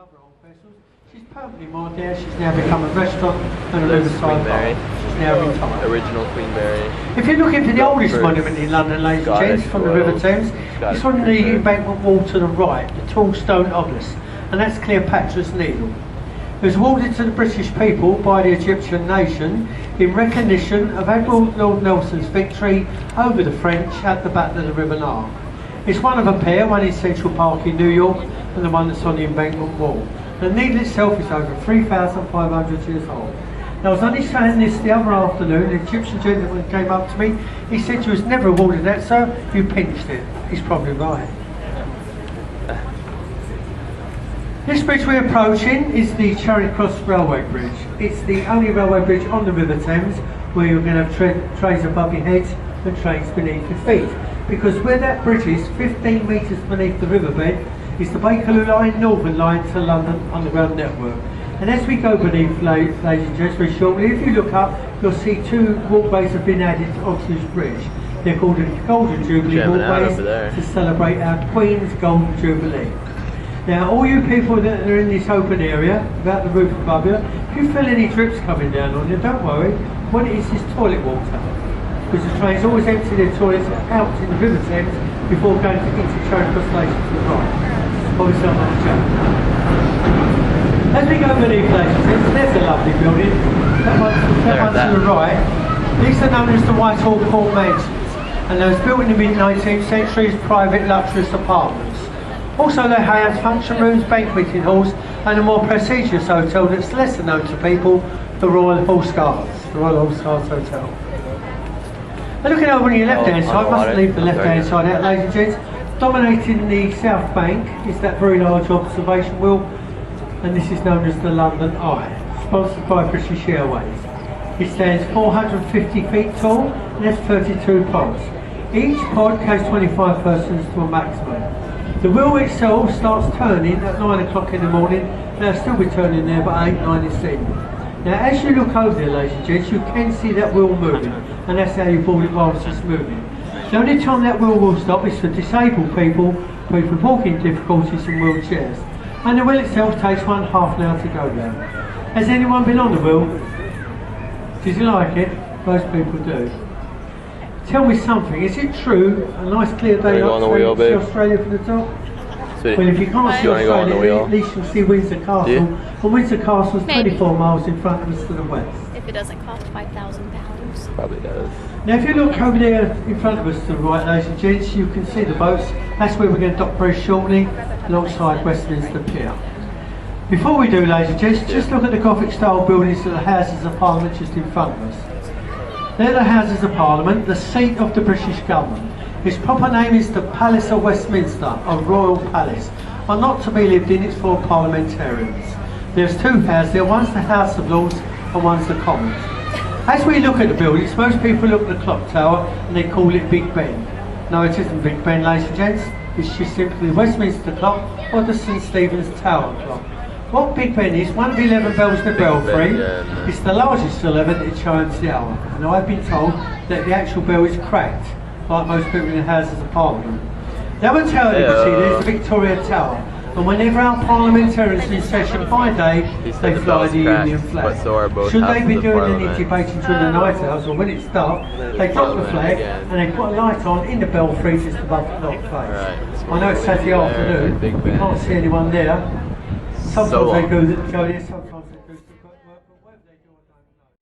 other old vessels. She's permanently moored there. She's now become a restaurant and a riverside bar. She's now retired. Original Queen Mary. If you're looking for the oldest monument in London, ladies and gents, from the River Thames, it's on the embankment wall to the right, the tall stone obelisk, and that's Cleopatra's Needle. It was awarded to the British people by the Egyptian nation in recognition of Admiral Lord Nelson's victory over the French at the Battle of the River Nile. It's one of a pair, one in Central Park in New York and the one that's on the embankment wall. The needle itself is over 3,500 years old. Now, I was only saying this the other afternoon. The Egyptian gentleman came up to me. He said, "You was never awarded that, sir. You pinched it." He's probably right. This bridge we're approaching is the Charing Cross Railway Bridge. It's the only railway bridge on the River Thames where you're going to have trains above your heads and trains beneath your feet. Because where that bridge is, 15 metres beneath the riverbed, is the Bakerloo Line, Northern Line to London Underground Network. And as we go beneath, ladies and gents, very shortly, if you look up, you'll see two walkways have been added onto this bridge. They're called the Golden Jubilee walkways to celebrate our Queen's Golden Jubilee. Now, all you people that are in this open area, about the roof above you, if you feel any drips coming down on you, don't worry. What it is toilet water. Because the trains always empty their toilets out in the River Thames before going into Charing Cross Station to the right. Obviously, I'm not a joke. As we go beneath, ladies and gents, there's a lovely building. That one to the right. These are known as the Whitehall Court Mansions, and they was built in the mid-19th century as private luxurious apartments. Also, they have function rooms, banqueting halls, and a more prestigious hotel that's lesser known to people, the Royal Horse Guards, the Royal Horse Guards Hotel. And looking over on your left-hand side, mustn't leave the left-hand side out, ladies and gents. Dominating the south bank is that very large observation wheel, and this is known as the London Eye, sponsored by British Airways. It stands 450 feet tall and has 32 pods. Each pod carries 25 persons to a maximum. The wheel itself starts turning at 9 o'clock in the morning, and it'll still be turning there by 8, 9 this evening. Now, as you look over there, ladies and gents, you can see that wheel moving, and that's how you board it whilst it's moving. The only time that wheel will stop is for disabled people, people with walking difficulties and wheelchairs. And the wheel itself takes 1/2 an hour to go down. Has anyone been on the wheel? Did you like it? Most people do. Tell me something, is it true, a nice clear day up to see Australia from the top? Sweetie. Well, if you can't see Australia, at least you'll see Windsor Castle. Yeah. And Windsor Castle is 24 miles in front of us to the west. If it doesn't cost £5,000. Probably does. Now, if you look over there in front of us to the right, ladies and gents, you can see the boats. That's where we're going to dock very shortly, alongside Westminster Pier. Before we do, ladies and gents, just look at the Gothic style buildings of the Houses of Parliament just in front of us. They're the Houses of Parliament, the seat of the British government. Its proper name is the Palace of Westminster, a royal palace, but not to be lived in, it's for parliamentarians. There's two houses there, one's the House of Lords and one's the Commons. As we look at the buildings, most people look at the clock tower and they call it Big Ben. No, it isn't Big Ben, ladies and gents, it's just simply Westminster clock or the St Stephen's Tower clock. What Big Ben is, one of the 11 bells in the belfry, it's the largest 11 that chimes the hour. And I've been told that the actual bell is cracked, like most people in the Houses of Parliament. The other tower you can see there is the Victoria Tower. And whenever our parliamentarians are in session by day, they fly the Union flag. Should they be doing any debating during the night hours or when it's dark, they drop the flag and they put a light on in the belfry just above the clock face. I know it's Saturday afternoon, we can't see anyone there. Sometimes they go there, sometimes they do some work, but whether they do, I don't know.